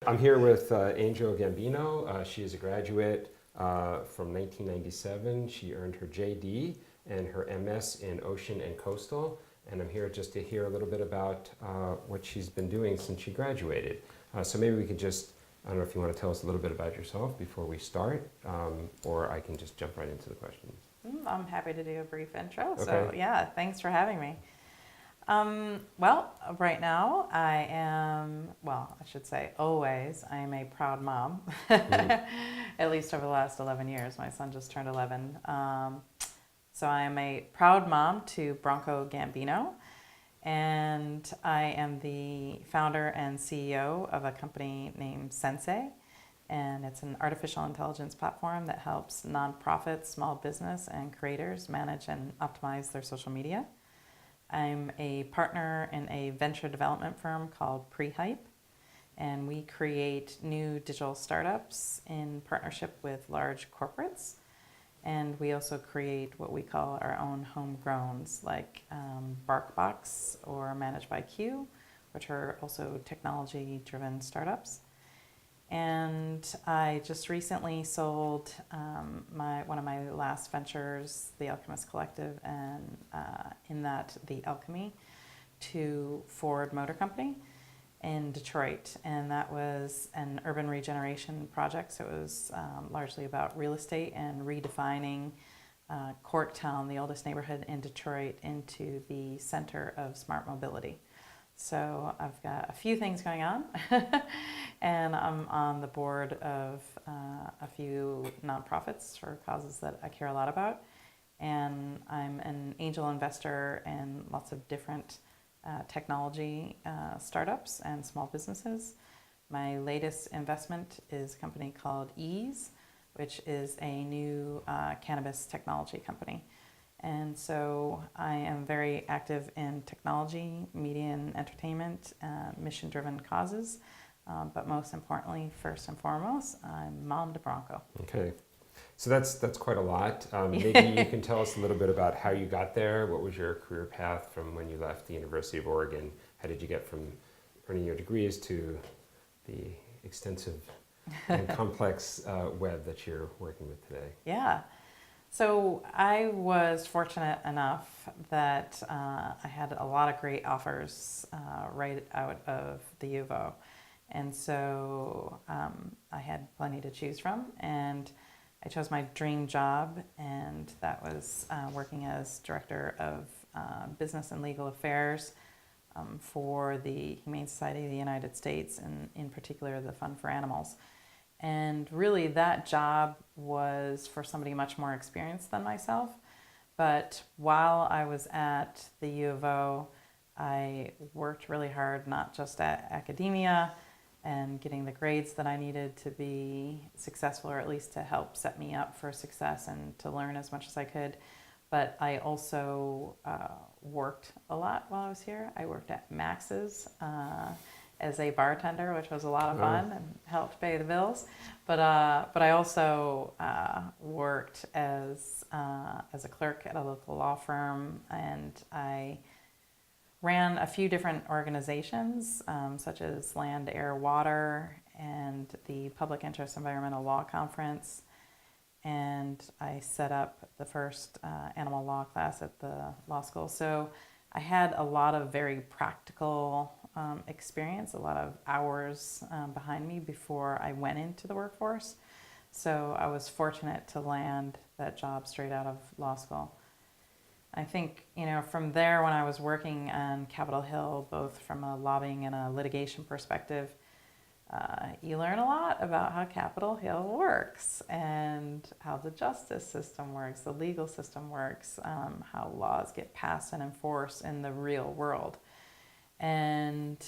I'm here with Angel Gambino. She is a graduate from 1997. She earned her JD and her MS in Ocean and Coastal. And I'm here just to hear a little bit about what she's been doing since she graduated. So maybe we could just, I don't know if you want to tell us a little bit about yourself before we start, or I can just jump right into the questions. I'm happy to do a brief intro. Okay. So yeah, thanks for having me. Right now I am, I should say always, I am a proud mom, at least over the last 11 years. My son just turned 11. So I am a proud mom to Bronco Gambino, and I am the founder and CEO of a company named Sensei, and it's an artificial intelligence platform that helps nonprofits, small business, and creators manage and optimize their social media. I'm a partner in a venture development firm called Pre-Hype, and we create new digital startups in partnership with large corporates. And we also create what we call our own homegrowns, like BarkBox or Managed by Q, which are also technology-driven startups. And I just recently sold one of my last ventures, the Alchemist Collective, and in that, the Alchemy, to Ford Motor Company in Detroit. And that was an urban regeneration project. So it was largely about real estate and redefining Corktown, the oldest neighborhood in Detroit, into the center of smart mobility. So I've got a few things going on, and I'm on the board of a few nonprofits for causes that I care a lot about, and I'm an angel investor in lots of different technology startups and small businesses. My latest investment is a company called Ease, which is a new cannabis technology company. And so I am very active in technology, media and entertainment, mission-driven causes. But most importantly, first and foremost, I'm mom to Bronco. Okay. So that's quite a lot. Maybe you can tell us a little bit about how you got there. What was your career path from when you left the University of Oregon? How did you get from earning your degrees to the extensive and complex web that you're working with today? Yeah. So I was fortunate enough that I had a lot of great offers right out of the U of O. And so I had plenty to choose from, and I chose my dream job, and that was working as Director of Business and Legal Affairs for the Humane Society of the United States, and in particular the Fund for Animals. And really that job was for somebody much more experienced than myself. But while I was at the U of O, I worked really hard, not just at academia and getting the grades that I needed to be successful, or at least to help set me up for success and to learn as much as I could. But I also worked a lot while I was here. I worked at Max's as a bartender, which was a lot of fun and helped pay the bills. But I also worked as a clerk at a local law firm, and I ran a few different organizations, such as Land, Air, Water, and the Public Interest Environmental Law Conference. And I set up the first animal law class at the law school. So I had a lot of very practical experience, a lot of hours behind me before I went into the workforce. So I was fortunate to land that job straight out of law school. I think, from there, when I was working on Capitol Hill, both from a lobbying and a litigation perspective, you learn a lot about how Capitol Hill works and how the justice system works, the legal system works, how laws get passed and enforced in the real world. And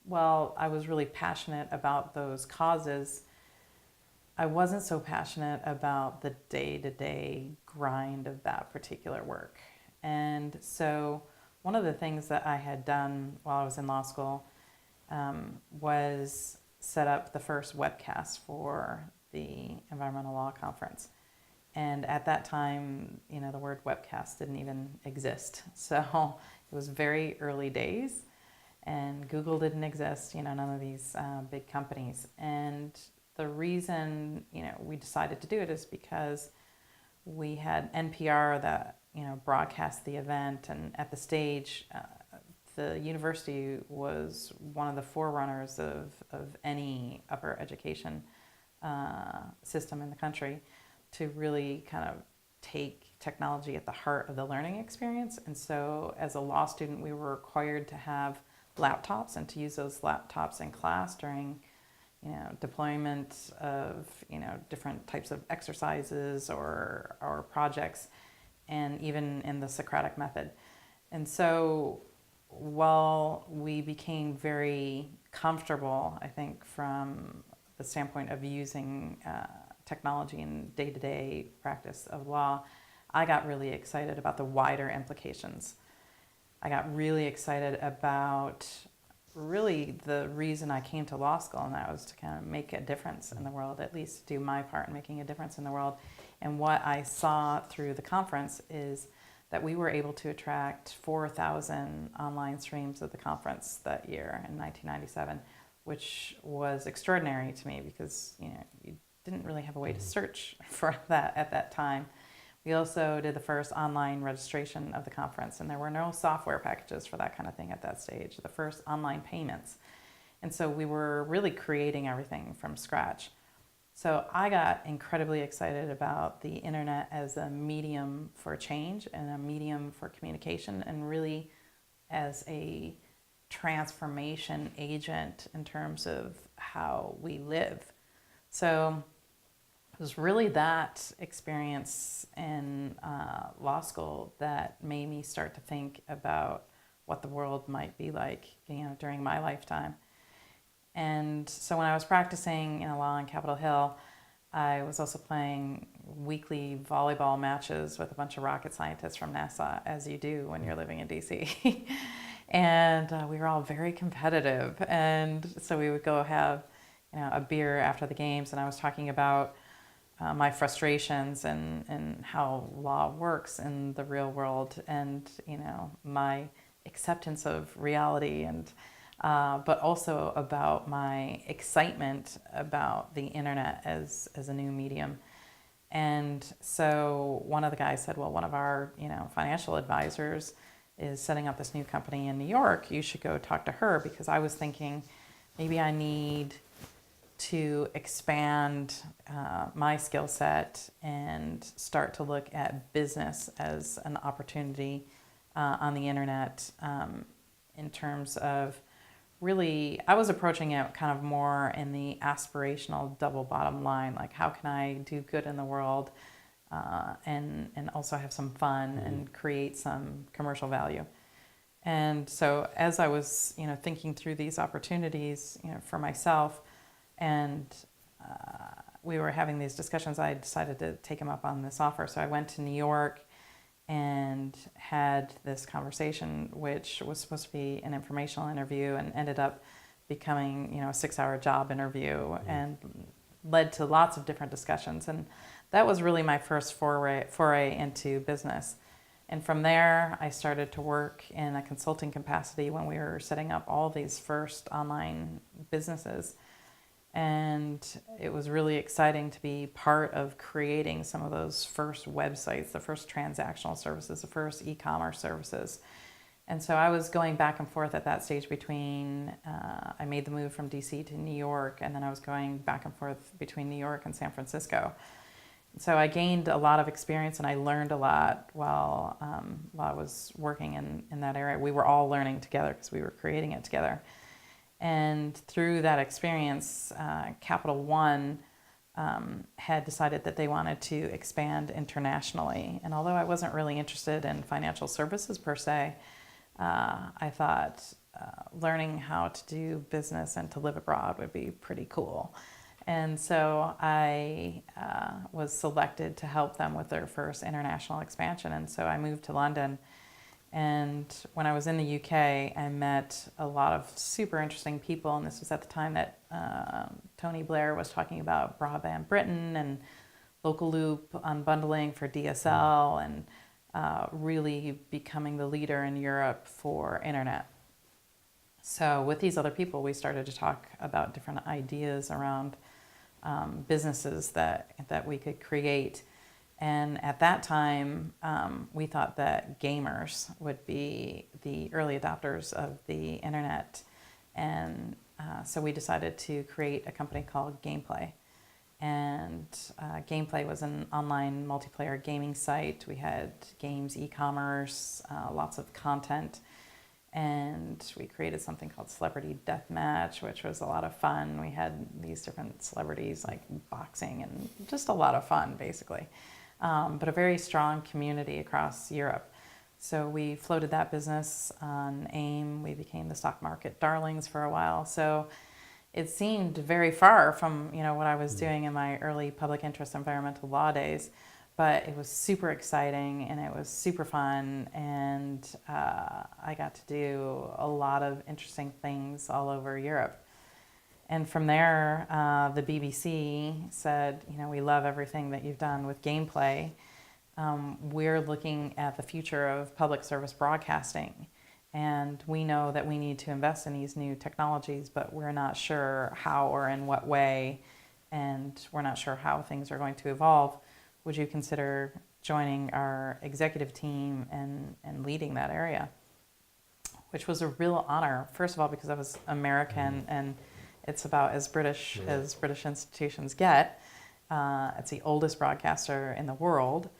while I was really passionate about those causes, I wasn't so passionate about the day-to-day grind of that particular work. And so one of the things that I had done while I was in law school was set up the first webcast for the Environmental Law Conference. And at that time, the word webcast didn't even exist. So it was very early days. and Google didn't exist, none of these big companies. And the reason, we decided to do it is because we had NPR that, broadcast the event, and at the stage, the university was one of the forerunners of any upper education system in the country to really kind of take technology at the heart of the learning experience. And so as a law student, we were required to have laptops and to use those laptops in class during deployment of different types of exercises or projects, and even in the Socratic method. And so while we became very comfortable, I think, from the standpoint of using technology in day-to-day practice of law, I got really excited about the wider implications. I got really excited about really the reason I came to law school, and that was to kind of make a difference in the world, at least do my part in making a difference in the world. And what I saw through the conference is that we were able to attract 4,000 online streams of the conference that year in 1997, which was extraordinary to me because you didn't really have a way to search for that at that time. We also did the first online registration of the conference, and there were no software packages for that kind of thing at that stage, the first online payments. And so we were really creating everything from scratch. So I got incredibly excited about the internet as a medium for change and a medium for communication, and really as a transformation agent in terms of how we live. So it was really that experience in law school that made me start to think about what the world might be like, during my lifetime. And so when I was practicing law on Capitol Hill, I was also playing weekly volleyball matches with a bunch of rocket scientists from NASA, as you do when you're living in DC. And we were all very competitive. And so we would go have a beer after the games, and I was talking about my frustrations and how law works in the real world, and my acceptance of reality, and but also about my excitement about the internet as a new medium. And so one of the guys said, well, one of our financial advisors is setting up this new company in New York. You should go talk to her, because I was thinking maybe I need to expand my skill set and start to look at business as an opportunity on the internet, in terms of really, I was approaching it kind of more in the aspirational double bottom line, like how can I do good in the world and also have some fun and create some commercial value. And so as I was thinking through these opportunities for myself, and we were having these discussions, I decided to take him up on this offer. So I went to New York and had this conversation, which was supposed to be an informational interview and ended up becoming a 6-hour job interview, and led to lots of different discussions. And that was really my first foray into business. And from there, I started to work in a consulting capacity when we were setting up all these first online businesses. And it was really exciting to be part of creating some of those first websites, the first transactional services, the first e-commerce services. And so I was going back and forth at that stage between, I made the move from DC to New York, and then I was going back and forth between New York and San Francisco. So I gained a lot of experience, and I learned a lot while I was working in that area. We were all learning together because we were creating it together. And through that experience, Capital One had decided that they wanted to expand internationally. And although I wasn't really interested in financial services per se, I thought learning how to do business and to live abroad would be pretty cool. And so I was selected to help them with their first international expansion. And so I moved to London. And when I was in the UK, I met a lot of super interesting people. And this was at the time that Tony Blair was talking about Broadband Britain and local loop unbundling for DSL, and really becoming the leader in Europe for internet. So with these other people, we started to talk about different ideas around businesses that we could create. And at that time, we thought that gamers would be the early adopters of the internet. And so we decided to create a company called Gameplay. And Gameplay was an online multiplayer gaming site. We had games, e-commerce, lots of content. And we created something called Celebrity Deathmatch, which was a lot of fun. We had these different celebrities like boxing and just a lot of fun, basically. But a very strong community across Europe. So we floated that business on AIM. We became the stock market darlings for a while. So it seemed very far from what I was doing in my early public interest environmental law days. But it was super exciting and it was super fun, and I got to do a lot of interesting things all over Europe. And from there, the BBC said, we love everything that you've done with Gameplay. We're looking at the future of public service broadcasting, and we know that we need to invest in these new technologies, but we're not sure how or in what way, and we're not sure how things are going to evolve. Would you consider joining our executive team and leading that area? Which was a real honor, first of all, because I was American, and it's about as British as British institutions get. It's the oldest broadcaster in the world.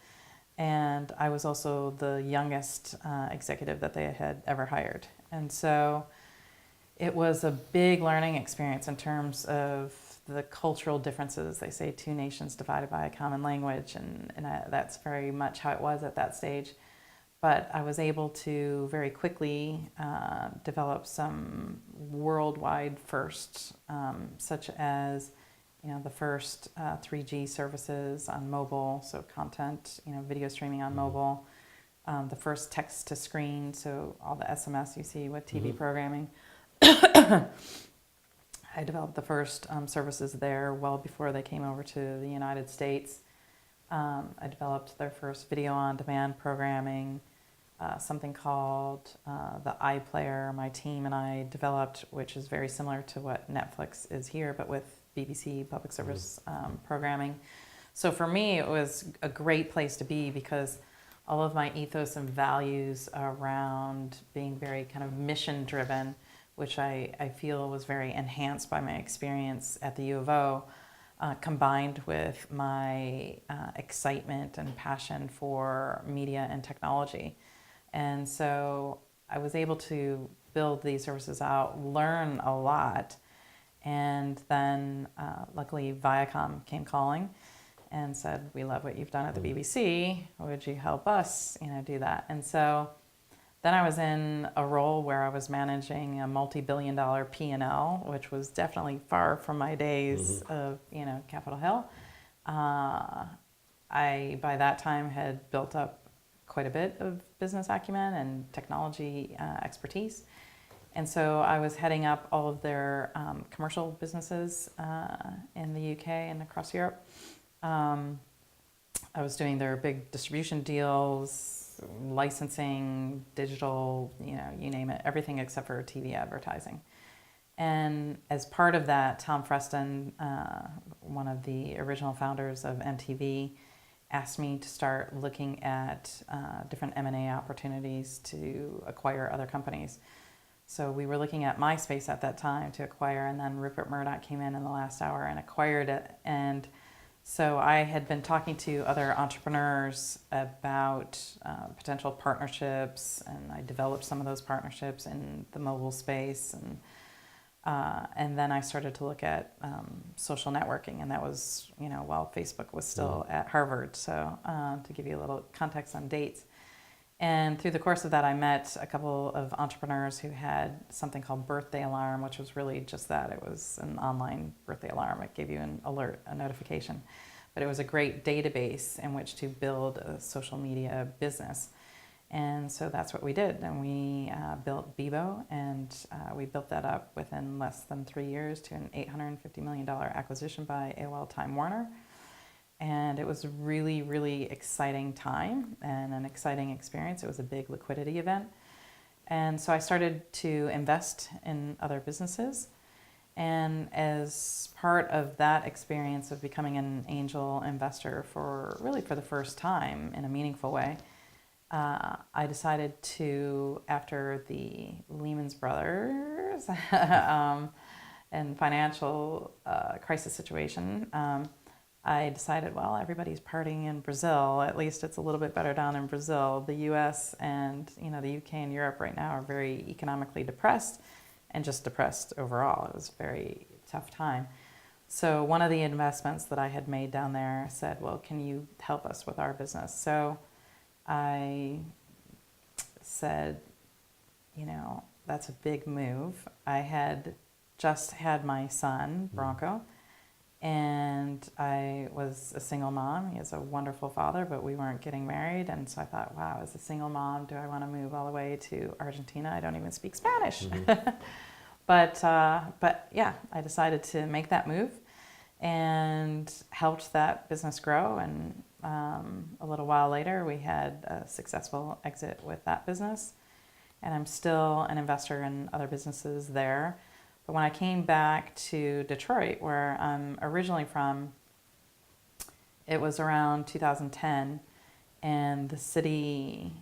And I was also the youngest executive that they had ever hired. And so it was a big learning experience in terms of the cultural differences. They say two nations divided by a common language, and that's very much how it was at that stage. But I was able to very quickly develop some worldwide firsts, such as the first 3G services on mobile, so content, video streaming on mobile, the first text to screen, so all the SMS you see with TV programming. I developed the first services there well before they came over to the United States. I developed their first video on demand programming, something called the iPlayer. My team and I developed, which is very similar to what Netflix is here, but with BBC public service programming. So for me, it was a great place to be because all of my ethos and values around being very kind of mission driven, which I feel was very enhanced by my experience at the U of O, combined with my excitement and passion for media and technology. And so I was able to build these services out, learn a lot, and then luckily Viacom came calling and said, "We love what you've done at the BBC. Would you help us, do that?" And so then I was in a role where I was managing a multi-billion-dollar P&L, which was definitely far from my days of, Capitol Hill. I, by that time, had built up quite a bit of business acumen and technology expertise. And so I was heading up all of their commercial businesses in the UK and across Europe. I was doing their big distribution deals, licensing, digital, you name it, everything except for TV advertising. And as part of that, Tom Freston, one of the original founders of MTV, asked me to start looking at different M&A opportunities to acquire other companies. So we were looking at MySpace at that time to acquire, and then Rupert Murdoch came in the last hour and acquired it. And so I had been talking to other entrepreneurs about potential partnerships, and I developed some of those partnerships in the mobile space. And then I started to look at social networking, and that was, while Facebook was still at Harvard. So to give you a little context on dates. And through the course of that, I met a couple of entrepreneurs who had something called Birthday Alarm, which was really just that. It was an online birthday alarm. It gave you an alert, a notification. But it was a great database in which to build a social media business. And so that's what we did. And we built Bebo, and we built that up within less than 3 years to an $850 million acquisition by AOL Time Warner. And it was a really, really exciting time and an exciting experience. It was a big liquidity event. And so I started to invest in other businesses. And as part of that experience of becoming an angel investor for the first time in a meaningful way, I decided to, after the Lehman Brothers and financial crisis situation, I decided, well, everybody's partying in Brazil. At least it's a little bit better down in Brazil. The U.S. and the UK and Europe right now are very economically depressed, and just depressed overall. It was a very tough time. So one of the investments that I had made down there said, well, can you help us with our business? So I said, that's a big move. I had just had my son, Bronco, and I was a single mom. He is a wonderful father, but we weren't getting married. And so I thought, wow, as a single mom, do I want to move all the way to Argentina? I don't even speak Spanish. Mm-hmm. But yeah, I decided to make that move and helped that business grow. And a little while later, we had a successful exit with that business. And I'm still an investor in other businesses there. But when I came back to Detroit, where I'm originally from, it was around 2010, and the city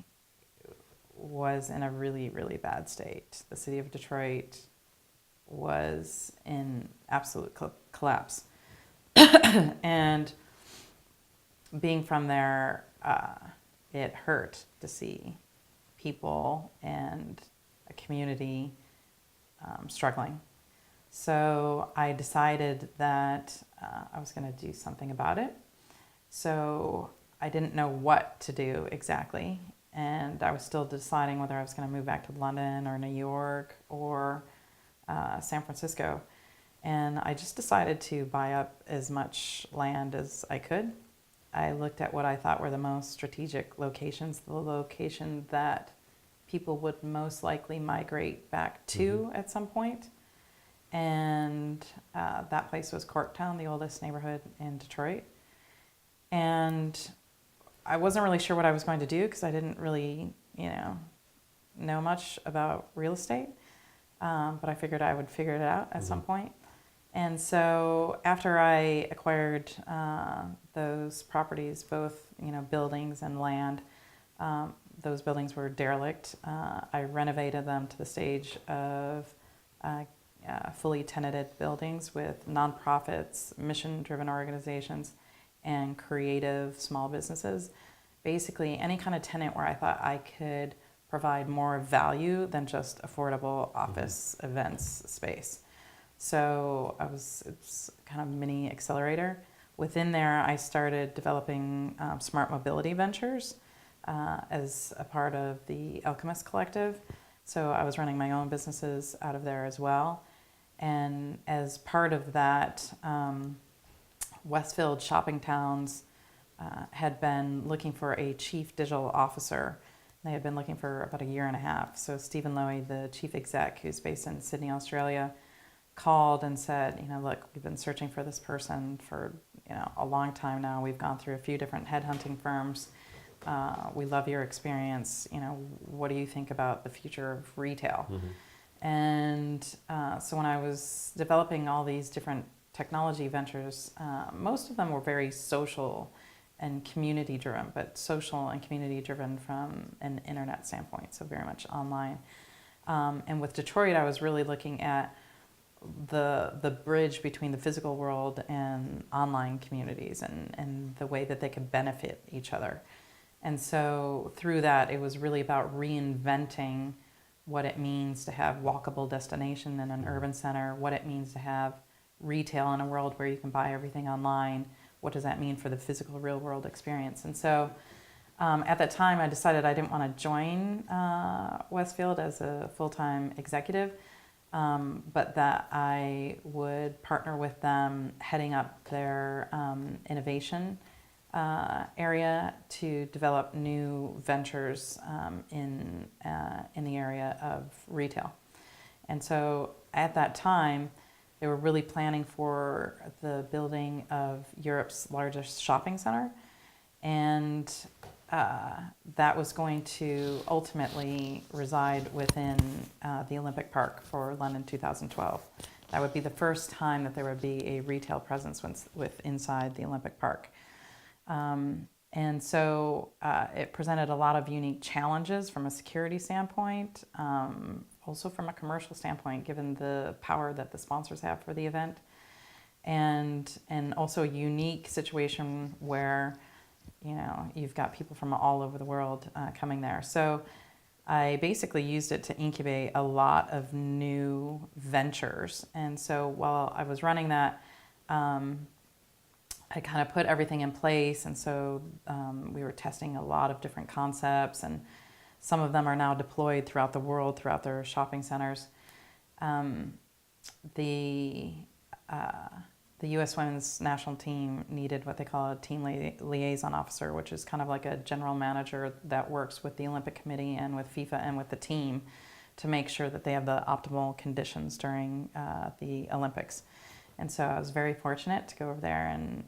was in a really, really bad state. The city of Detroit was in absolute collapse. And being from there, it hurt to see people and a community struggling. So I decided that I was going to do something about it. So I didn't know what to do exactly. And I was still deciding whether I was going to move back to London or New York or San Francisco. And I just decided to buy up as much land as I could. I looked at what I thought were the most strategic locations, the location that people would most likely migrate back to at some point. And that place was Corktown, the oldest neighborhood in Detroit. And I wasn't really sure what I was going to do because I didn't really, know much about real estate. But I figured I would figure it out at some point. And so after I acquired those properties, both buildings and land, those buildings were derelict. I renovated them to the stage of fully tenanted buildings with nonprofits, mission-driven organizations, and creative small businesses. Basically, any kind of tenant where I thought I could provide more value than just affordable office events space. So it's kind of a mini accelerator. Within there, I started developing smart mobility ventures as a part of the Alchemist Collective. So I was running my own businesses out of there as well. And as part of that, Westfield Shopping Towns had been looking for a chief digital officer. They had been looking for about a year and a half. So Stephen Lowy, the chief exec, who's based in Sydney, Australia, called and said, look, we've been searching for this person for a long time now. We've gone through a few different headhunting firms. We love your experience. What do you think about the future of retail? And so when I was developing all these different technology ventures, most of them were very social and community driven, but social and community driven from an internet standpoint, so very much online. And with Detroit, I was really looking at the bridge between the physical world and online communities and the way that they could benefit each other. And so through that, it was really about reinventing what it means to have walkable destination in an urban center, what it means to have retail in a world where you can buy everything online. What does that mean for the physical real world experience? And so at that time, I decided I didn't want to join Westfield as a full-time executive, but that I would partner with them heading up their innovation area to develop new ventures in the area of retail. And so at that time, they were really planning for the building of Europe's largest shopping center. And that was going to ultimately reside within the Olympic Park for London 2012. That would be the first time that there would be a retail presence inside the Olympic Park. And so it presented a lot of unique challenges from a security standpoint, also from a commercial standpoint, given the power that the sponsors have for the event, and also a unique situation where, you know, you've got people from all over the world coming there. So I basically used it to incubate a lot of new ventures. And so while I was running that, I kind of put everything in place. And so we were testing a lot of different concepts, and some of them are now deployed throughout the world, throughout their shopping centers. The U.S. women's national team needed what they call a team liaison officer, which is kind of like a general manager that works with the Olympic Committee and with FIFA and with the team to make sure that they have the optimal conditions during the Olympics. And so I was very fortunate to go over there and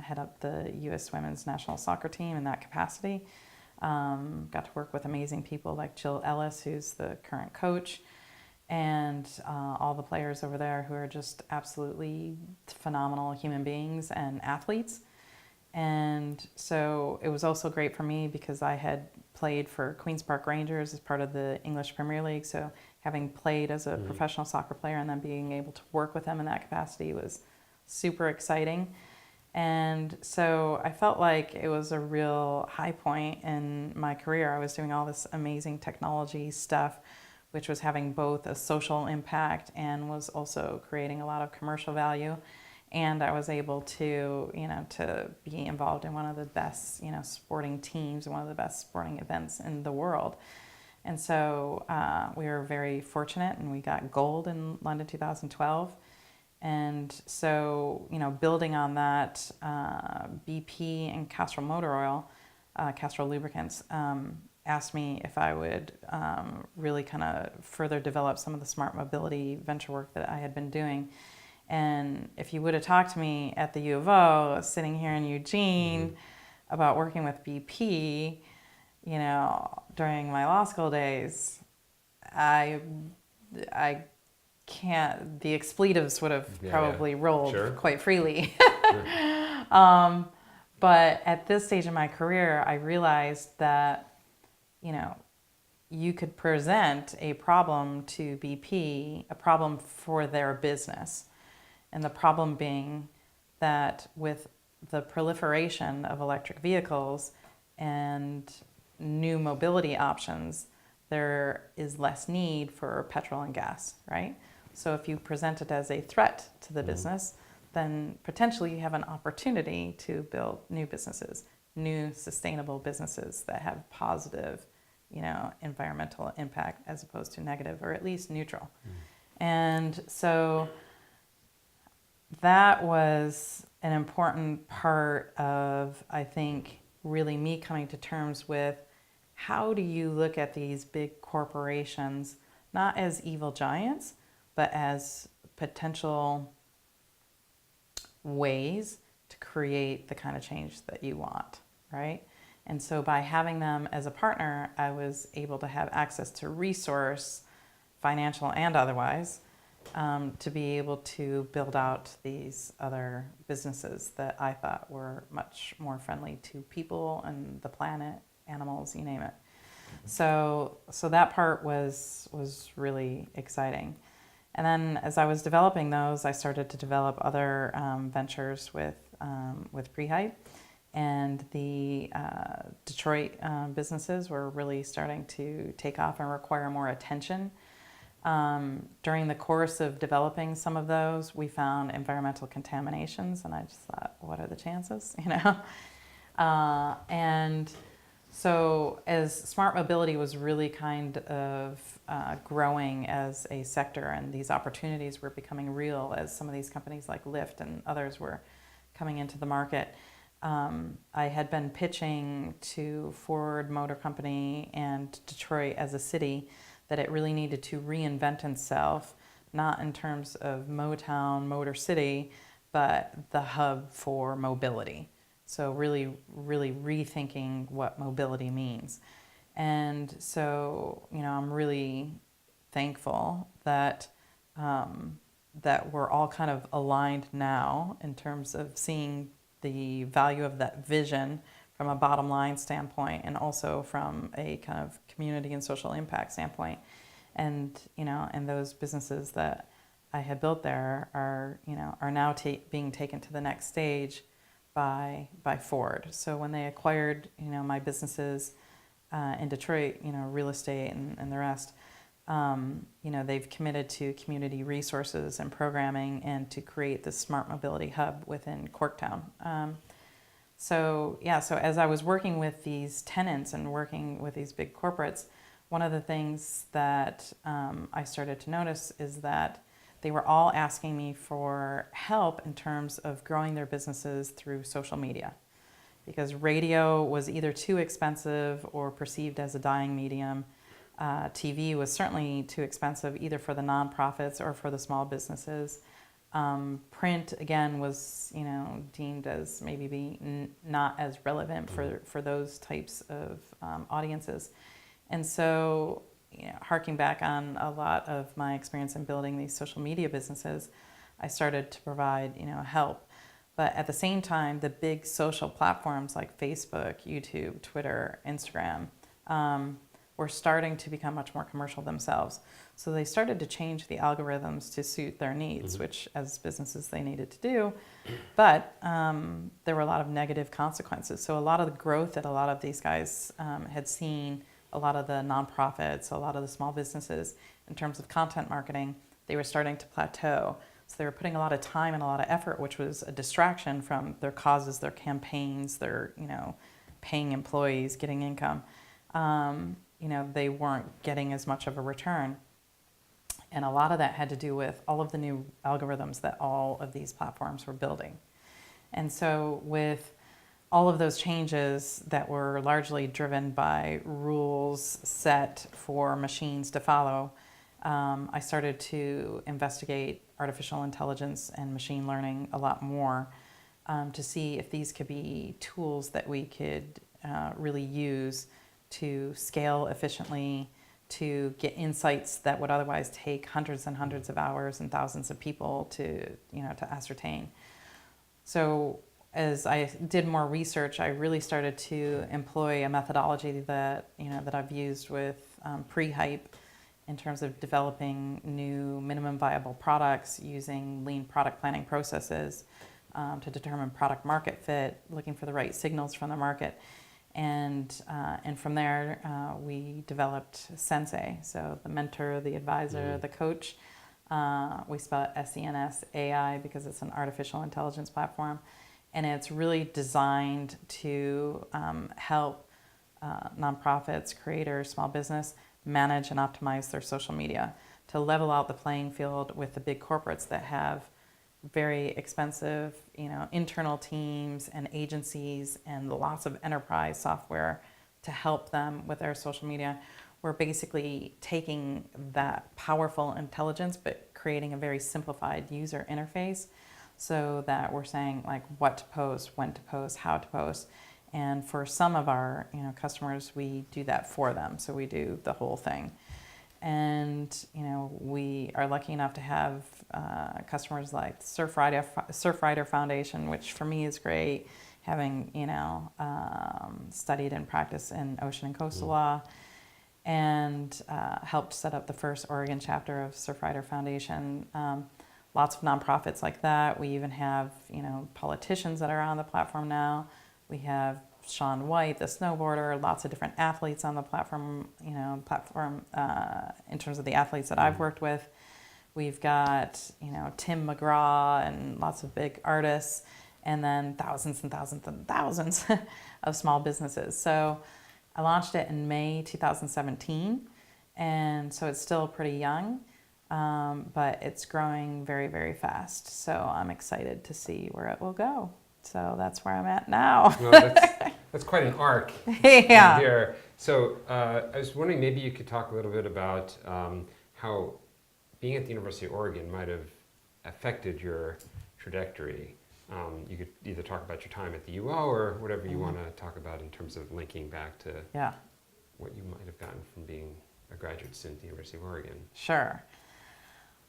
head up the U.S. women's national soccer team in that capacity. Got to work with amazing people like Jill Ellis, who's the current coach, and all the players over there who are just absolutely phenomenal human beings and athletes. And so it was also great for me because I had played for Queen's Park Rangers as part of the English Premier League. So having played as a professional soccer player and then being able to work with them in that capacity was super exciting. And so I felt like it was a real high point in my career. I was doing all this amazing technology stuff, which was having both a social impact and was also creating a lot of commercial value. And I was able to, you know, to be involved in one of the best, you know, sporting teams and one of the best sporting events in the world. And so we were very fortunate, and we got gold in London 2012. And so, you know, building on that, BP and Castrol Motor Oil, Castrol Lubricants, asked me if I would really kind of further develop some of the smart mobility venture work that I had been doing. And if you would have talked to me at the U of O, sitting here in Eugene, about working with BP, you know, during my law school days, I can't, the expletives would have probably rolled quite freely. But at this stage in my career, I realized that, you know, you could present a problem to BP, a problem for their business. And the problem being that with the proliferation of electric vehicles and new mobility options, there is less need for petrol and gas, right? So if you present it as a threat to the business, then potentially you have an opportunity to build new businesses, new sustainable businesses that have positive, you know, environmental impact as opposed to negative, or at least neutral. And so that was an important part of, I think, really me coming to terms with how do you look at these big corporations, not as evil giants, but as potential ways to create the kind of change that you want, right? And so by having them as a partner, I was able to have access to resource, financial and otherwise, to be able to build out these other businesses that I thought were much more friendly to people and the planet, animals, you name it. So that part was really exciting. And then as I was developing those, I started to develop other ventures with Prehype. And the Detroit businesses were really starting to take off and require more attention. During the course of developing some of those, we found environmental contaminations, and I just thought, what are the chances, you know? And so as smart mobility was really kind of growing as a sector, and these opportunities were becoming real as some of these companies like Lyft and others were coming into the market, I had been pitching to Ford Motor Company and Detroit as a city that it really needed to reinvent itself, not in terms of Motown, Motor City, but the hub for mobility. So really, really rethinking what mobility means. And so, I'm really thankful that that we're all kind of aligned now in terms of seeing the value of that vision from a bottom line standpoint, and also from a kind of community and social impact standpoint. And and those businesses that I had built there are now being taken to the next stage by Ford. So when they acquired my businesses in Detroit, real estate and the rest, they've committed to community resources and programming, and to create this smart mobility hub within Corktown. So as I was working with these tenants and working with these big corporates, one of the things that I started to notice is that they were all asking me for help in terms of growing their businesses through social media, because radio was either too expensive or perceived as a dying medium. TV was certainly too expensive, either for the nonprofits or for the small businesses. Print, again, was deemed as maybe being not as relevant for those types of audiences. And so, harking back on a lot of my experience in building these social media businesses, I started to provide help. But at the same time, the big social platforms like Facebook, YouTube, Twitter, Instagram were starting to become much more commercial themselves. So they started to change the algorithms to suit their needs, which as businesses they needed to do. But there were a lot of negative consequences. So a lot of the growth that a lot of these guys had seen, a lot of the nonprofits, a lot of the small businesses, in terms of content marketing, they were starting to plateau. So they were putting a lot of time and a lot of effort, which was a distraction from their causes, their campaigns, their paying employees, getting income. They weren't getting as much of a return. And a lot of that had to do with all of the new algorithms that all of these platforms were building. And so with all of those changes that were largely driven by rules set for machines to follow, I started to investigate artificial intelligence and machine learning a lot more, to see if these could be tools that we could really use to scale efficiently, to get insights that would otherwise take hundreds and hundreds of hours and thousands of people to ascertain. So as I did more research, I really started to employ a methodology that I've used with pre-hype, in terms of developing new minimum viable products using lean product planning processes to determine product market fit, looking for the right signals from the market. And from there, we developed Sensei, so the mentor, the advisor, the coach. We spell it SENSAI because it's an artificial intelligence platform. And it's really designed to help nonprofits, creators, small business manage and optimize their social media, to level out the playing field with the big corporates that have very expensive, internal teams and agencies and lots of enterprise software to help them with their social media. We're basically taking that powerful intelligence, but creating a very simplified user interface, so that we're saying like what to post, when to post, how to post. And for some of our customers, we do that for them. So we do the whole thing. And we are lucky enough to have customers like Surfrider Foundation, which for me is great, having studied and practiced in ocean and coastal law, and helped set up the first Oregon chapter of Surfrider Foundation. Lots of nonprofits like that. We even have politicians that are on the platform now. We have Shaun White, the snowboarder, lots of different athletes on the platform, in terms of the athletes that I've worked with. We've got, Tim McGraw and lots of big artists, and then thousands and thousands and thousands of small businesses. So I launched it in May 2017, and so it's still pretty young, but it's growing very, very fast. So I'm excited to see where it will go. So that's where I'm at now. Well, that's quite an arc. Yeah. Here. So I was wondering, maybe you could talk a little bit about how being at the University of Oregon might have affected your trajectory. You could either talk about your time at the UO or whatever you want to talk about in terms of linking back to Yeah, what you might have gotten from being a graduate student at the University of Oregon. sure.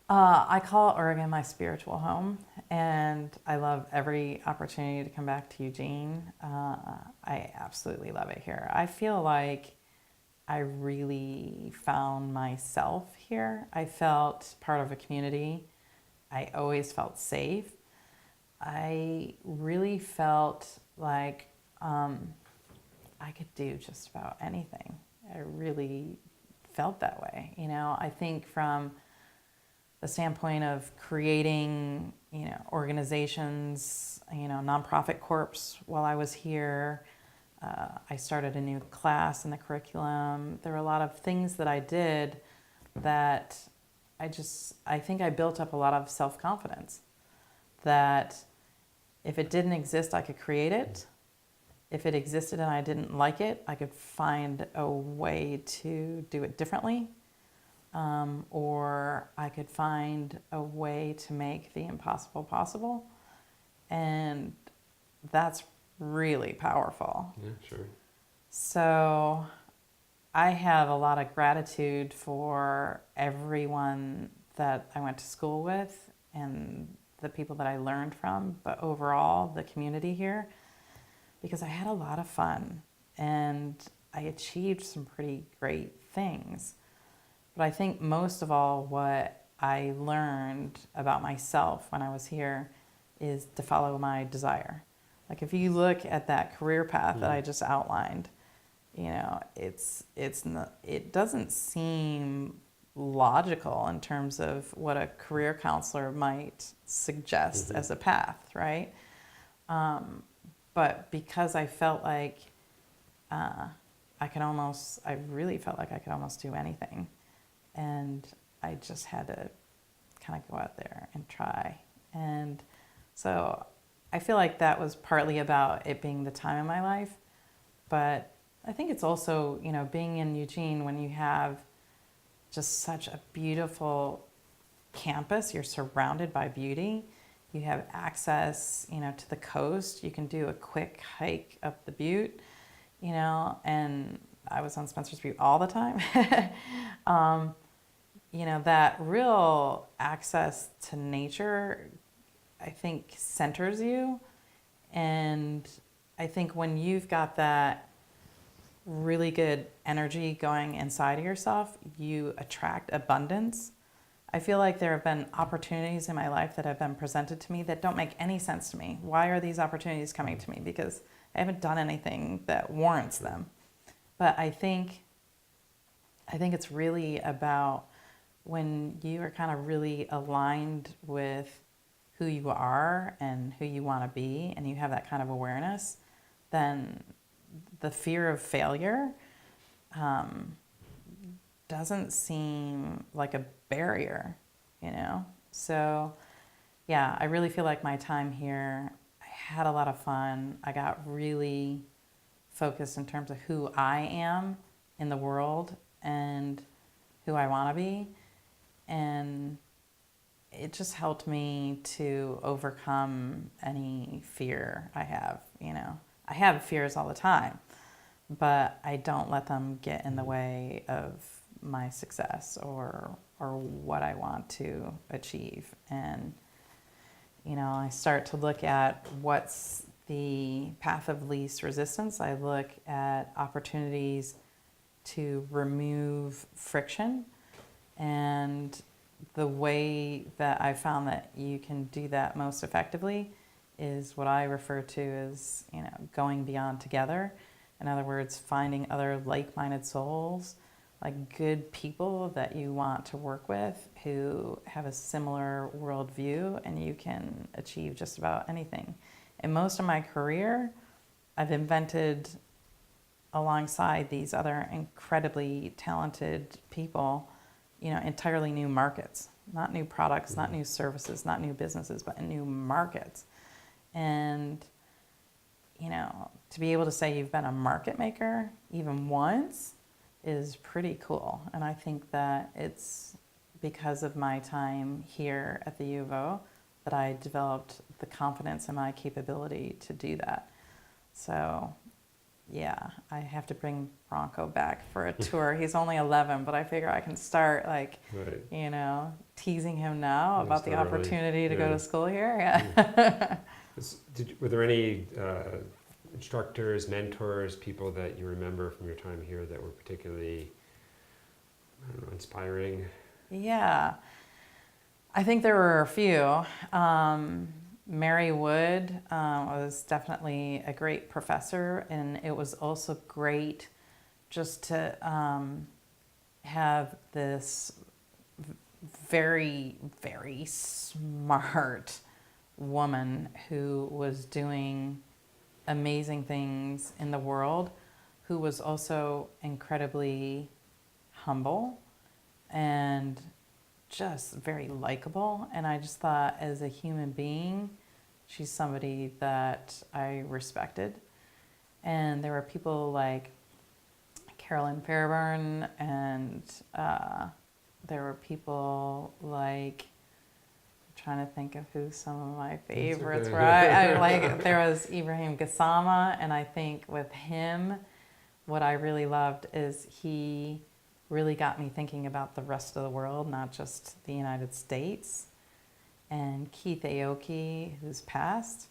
I call Oregon my spiritual home, and I love every opportunity to come back to Eugene. I absolutely love it here. I feel like I really found myself here. I felt part of a community. I always felt safe. I really felt like I could do just about anything. I really felt that way. You know, I think from the standpoint of creating, you know, organizations, you know, nonprofit corps while I was here. I started a new class in the curriculum. There were a lot of things that I did that I think I built up a lot of self-confidence that if it didn't exist, I could create it. If it existed and I didn't like it, I could find a way to do it differently. Or I could find a way to make the impossible possible. And that's really powerful. Yeah, sure. So I have a lot of gratitude for everyone that I went to school with and the people that I learned from, but overall, the community here, because I had a lot of fun and I achieved some pretty great things. But I think most of all, what I learned about myself when I was here is to follow my desire. Like if you look at that career path that I just outlined, you know, it doesn't seem logical in terms of what a career counselor might suggest as a path, right? But because I felt like I really felt like I could almost do anything. And I just had to kind of go out there and try. And so I feel like that was partly about it being the time in my life. But I think it's also, you know, being in Eugene when you have just such a beautiful campus, you're surrounded by beauty. You have access, you know, to the coast. You can do a quick hike up the butte, you know, and I was on Spencer's Butte all the time. You know, that real access to nature, I think, centers you. And I think when you've got that really good energy going inside of yourself, you attract abundance. I feel like there have been opportunities in my life that have been presented to me that don't make any sense to me. Why are these opportunities coming to me? Because I haven't done anything that warrants them. But I think it's really about when you are kind of really aligned with who you are and who you want to be, and you have that kind of awareness, then the fear of failure doesn't seem like a barrier, you know? So, yeah, I really feel like my time here, I had a lot of fun. I got really focused in terms of who I am in the world and who I want to be. And it just helped me to overcome any fear I have, you know. I have fears all the time, but I don't let them get in the way of my success or what I want to achieve. And, you know, I start to look at what's the path of least resistance. I look at opportunities to remove friction. And the way that I found that you can do that most effectively is what I refer to as, you know, going beyond together. In other words, finding other like-minded souls, like good people that you want to work with who have a similar worldview, and you can achieve just about anything. In most of my career, I've invented alongside these other incredibly talented people, you know, entirely new markets, not new products, not new services, not new businesses, but new markets. And, you know, to be able to say you've been a market maker even once is pretty cool. And I think that it's because of my time here at the U of O that I developed the confidence in my capability to do that. So, yeah, I have to bring Bronco back for a tour. He's only 11, but I figure I can start Right. teasing him now Yeah, about the start early. opportunity to go Yeah. to school here. Yeah. Were there any instructors, mentors, people that you remember from your time here that were particularly, I don't know, inspiring? Yeah, I think there were a few. Mary Wood was definitely a great professor, and it was also great just to have this very, very smart woman who was doing amazing things in the world, who was also incredibly humble and just very likable. And I just thought, as a human being, she's somebody that I respected. And there were people like Carolyn Fairburn, and there were people like, I'm trying to think of who some of my favorites were. I like, there was Ibrahim Gassama, and I think with him, what I really loved is he really got me thinking about the rest of the world, not just the United States. And Keith Aoki, who's passed,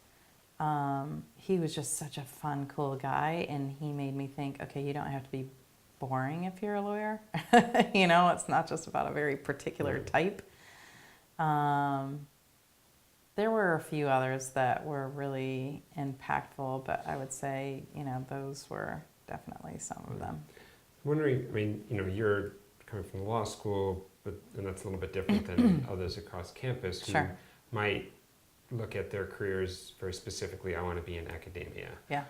he was just such a fun, cool guy, and he made me think, okay, you don't have to be boring if you're a lawyer. It's not just about a very particular type. There were a few others that were really impactful, but I would say, those were definitely some of them. I'm wondering, I mean, you're coming from the law school, and that's a little bit different than others across campus who might look at their careers very specifically. I want to be in academia. Yeah.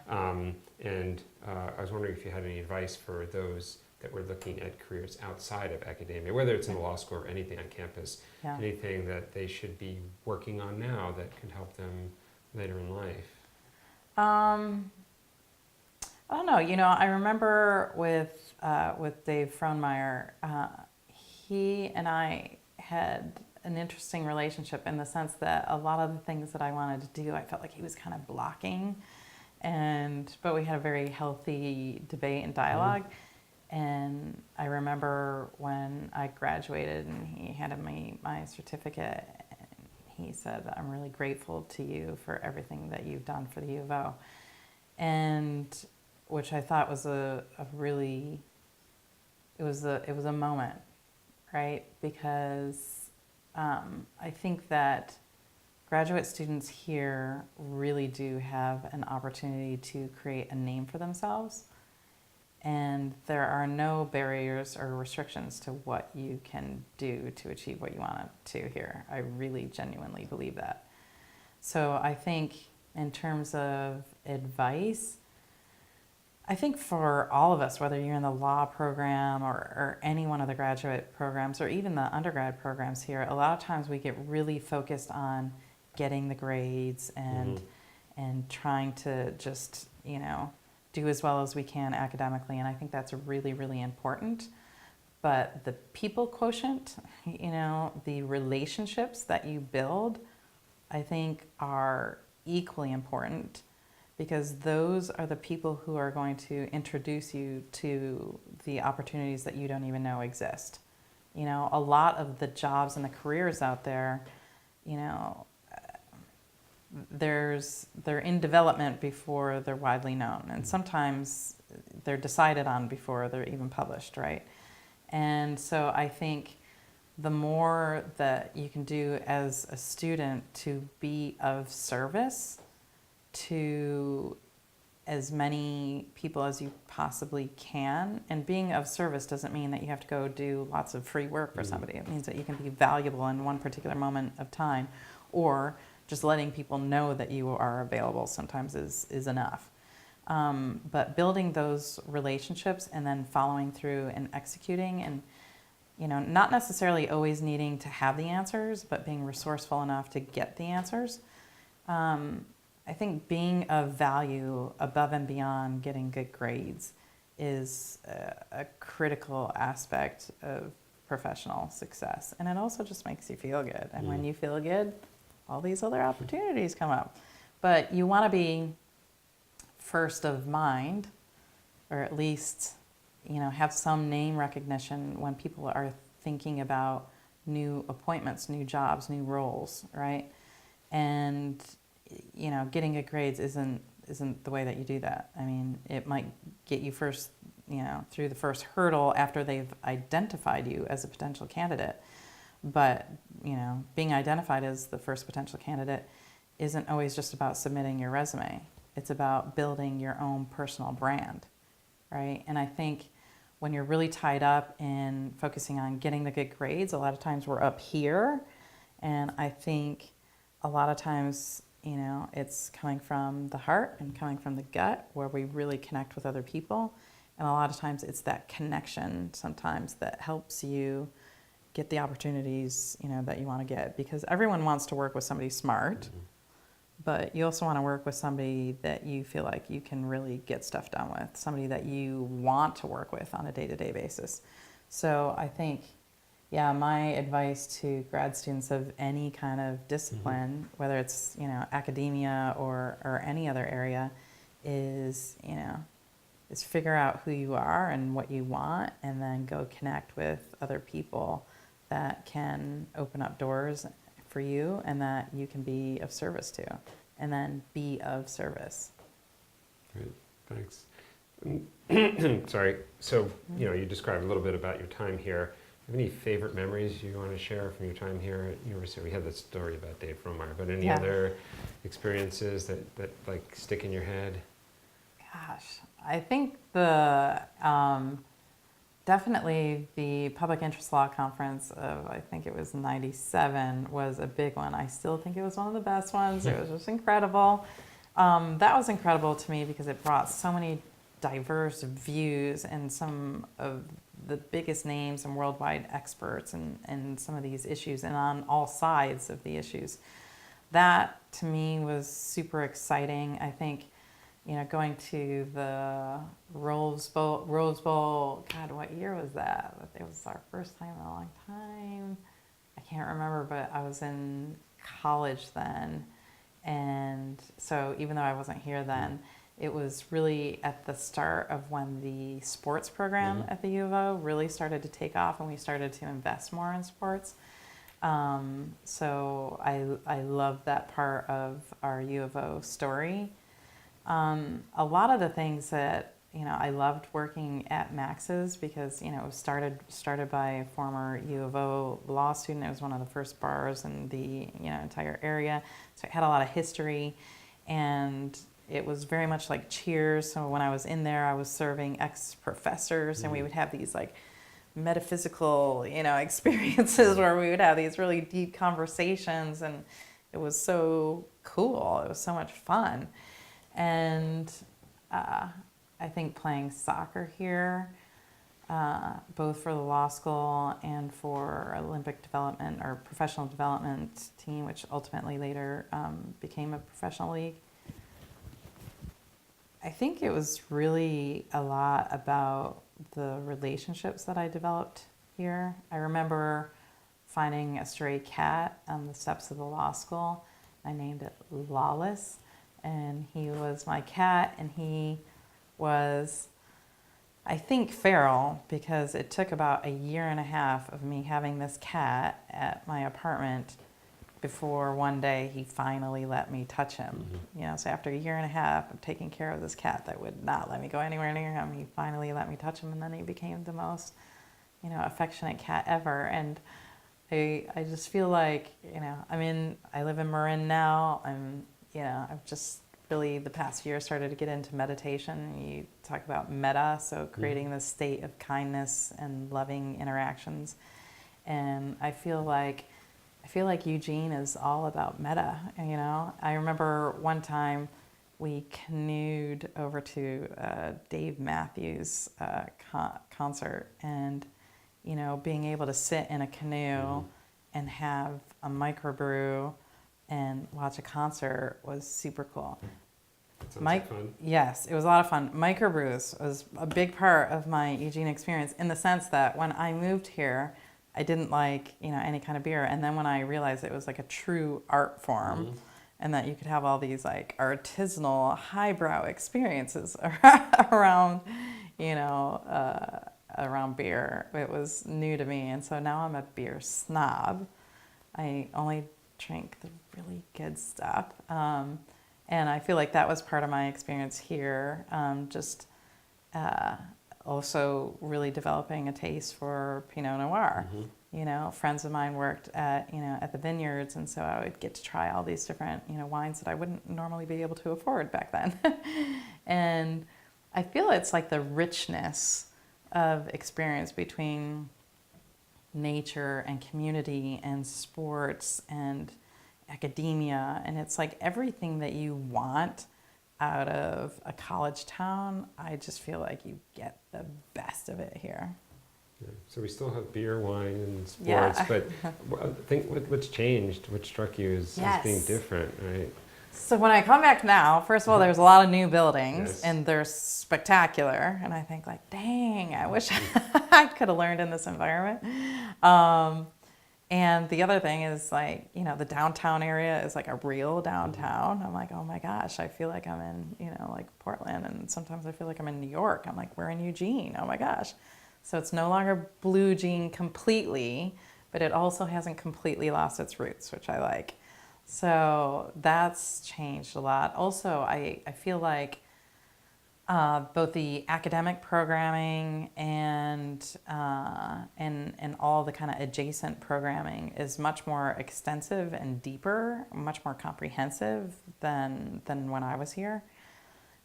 And I was wondering if you had any advice for those that were looking at careers outside of academia, whether it's in the law school or anything on campus, anything that they should be working on now that can help them later in life. I don't know. I remember with Dave Frohnmeyer, he and I had an interesting relationship in the sense that a lot of the things that I wanted to do, I felt like he was kind of blocking, but we had a very healthy debate and dialogue. And I remember when I graduated and he handed me my certificate, and he said, "I'm really grateful to you for everything that you've done for the U of O." And which I thought was a really, it was a moment, right? Because I think that graduate students here really do have an opportunity to create a name for themselves. And there are no barriers or restrictions to what you can do to achieve what you want to here. I really genuinely believe that. So I think in terms of advice, I think for all of us, whether you're in the law program or any one of the graduate programs or even the undergrad programs here, a lot of times we get really focused on getting the grades and trying to just, do as well as we can academically. And I think that's really, really important. But the people quotient, the relationships that you build, I think are equally important, because those are the people who are going to introduce you to the opportunities that you don't even know exist. A lot of the jobs and the careers out there, they're in development before they're widely known, and sometimes they're decided on before they're even published, right? And so I think the more that you can do as a student to be of service to as many people as you possibly can, and being of service doesn't mean that you have to go do lots of free work for somebody. It means that you can be valuable in one particular moment of time, or just letting people know that you are available sometimes is enough. But building those relationships and then following through and executing, and not necessarily always needing to have the answers, but being resourceful enough to get the answers. I think being of value above and beyond getting good grades is a critical aspect of professional success. And it also just makes you feel good. And when you feel good, all these other opportunities come up. But you want to be first of mind, or at least, have some name recognition when people are thinking about new appointments, new jobs, new roles, right? And, getting good grades isn't the way that you do that. I mean, it might get you first, through the first hurdle after they've identified you as a potential candidate. But, being identified as the first potential candidate isn't always just about submitting your resume. It's about building your own personal brand, right? And I think when you're really tied up in focusing on getting the good grades, a lot of times we're up here. And I think a lot of times, it's coming from the heart and coming from the gut where we really connect with other people. And a lot of times it's that connection sometimes that helps you get the opportunities, that you want to get. Because everyone wants to work with somebody smart, but you also want to work with somebody that you feel like you can really get stuff done with, somebody that you want to work with on a day-to-day basis. So I think, my advice to grad students of any kind of discipline, whether it's, academia or any other area, is figure out who you are and what you want, and then go connect with other people that can open up doors for you and that you can be of service to, and then be of service. Great, thanks. Sorry, so, you described a little bit about your time here. Do you have any favorite memories you want to share from your time here at university? We had the story about Dave Fromeyer, but any other experiences that like stick in your head? Gosh, I think definitely the Public Interest Law Conference of, I think it was 97, was a big one. I still think it was one of the best ones. It was just incredible. That was incredible to me because it brought so many diverse views and some of the biggest names and worldwide experts in some of these issues and on all sides of the issues. That, to me, was super exciting. I think going to the Rose Bowl, God, what year was that? It was our first time in a long time. I can't remember, but I was in college then. And so even though I wasn't here then, it was really at the start of when the sports program at the U of O really started to take off and we started to invest more in sports. So I love that part of our U of O story. A lot of the things that, I loved working at Max's because, it was started by a former U of O law student. It was one of the first bars in the, entire area. So it had a lot of history, and it was very much like Cheers. So when I was in there, I was serving ex-professors, and we would have these like metaphysical, experiences where we would have these really deep conversations, and it was so cool. It was so much fun. And I think playing soccer here, both for the law school and for Olympic development or professional development team, which ultimately later became a professional league, I think it was really a lot about the relationships that I developed here. I remember finding a stray cat on the steps of the law school. I named it Lawless, and he was my cat, and he was, I think, feral, because it took about a year and a half of me having this cat at my apartment before one day he finally let me touch him. So after a year and a half of taking care of this cat that would not let me go anywhere near him, he finally let me touch him, and then he became the most, affectionate cat ever. And I just feel like, I live in Marin now. I've just really the past year started to get into meditation. You talk about metta, so creating this state of kindness and loving interactions. And I feel like Eugene is all about metta. I remember one time we canoed over to Dave Matthews' concert, and being able to sit in a canoe and have a microbrew and watch a concert was super cool. That sounds like fun. Yes, it was a lot of fun. Microbrews was a big part of my Eugene experience, in the sense that when I moved here, I didn't like, any kind of beer. And then when I realized it was like a true art form and that you could have all these like artisanal highbrow experiences around, around beer, it was new to me. And so now I'm a beer snob. I only drink the really good stuff. And I feel like that was part of my experience here. Also really developing a taste for Pinot Noir. Friends of mine worked at the vineyards, and so I would get to try all these different, wines that I wouldn't normally be able to afford back then. And I feel it's like the richness of experience between nature and community and sports and academia, and it's like everything that you want out of a college town. I just feel like you get the best of it here. Yeah. So we still have beer, wine, and sports, Yeah. but I think what's changed, what struck you as being different, right? So when I come back now, first of all, there's a lot of new buildings, Yes. and they're spectacular. And I think like, dang, I wish I could have learned in this environment. And the other thing is like, the downtown area is like a real downtown. I'm like, oh my gosh, I feel like I'm in, like Portland. And sometimes I feel like I'm in New York. I'm like, we're in Eugene. Oh my gosh. So it's no longer blue jean completely, but it also hasn't completely lost its roots, which I like. So that's changed a lot. Also, I feel like both the academic programming and all the kind of adjacent programming is much more extensive and deeper, much more comprehensive than when I was here.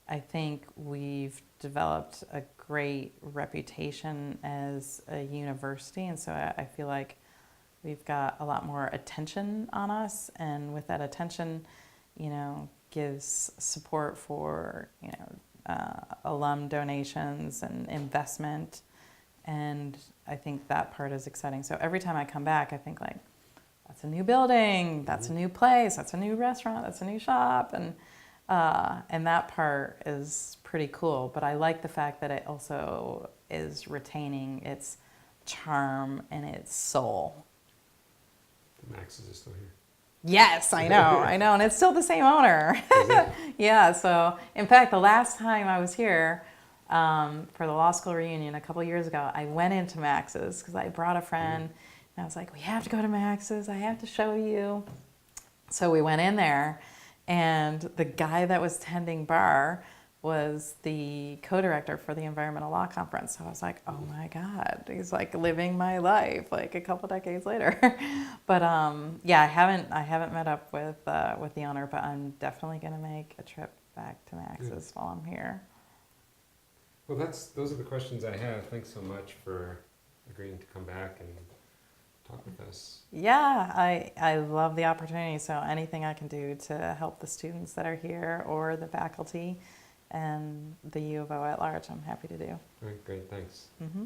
I think we've developed a great reputation as a university, and so I feel like we've got a lot more attention on us, and with that attention, gives support for, alum donations and investment, and I think that part is exciting. So every time I come back, I think like, that's a new building, that's a new place, that's a new restaurant, that's a new shop, and that part is pretty cool. But I like the fact that it also is retaining its charm and its soul. The Max's is still here. Yes, I know, and it's still the same owner. Is it? Yeah, so in fact, the last time I was here for the law school reunion a couple years ago, I went into Max's because I brought a friend, and I was like, we have to go to Max's, I have to show you. So we went in there, and the guy that was tending bar was the co-director for the Environmental Law Conference. So I was like, oh my God, he's like living my life like a couple decades later. But yeah, I haven't met up with the owner, but I'm definitely gonna make a trip back to Max's while I'm here. Well, those are the questions I have. Thanks so much for agreeing to come back and talk with us. Yeah, I love the opportunity. So anything I can do to help the students that are here or the faculty and the U of O at large, I'm happy to do. All right, great, thanks. Mm-hmm.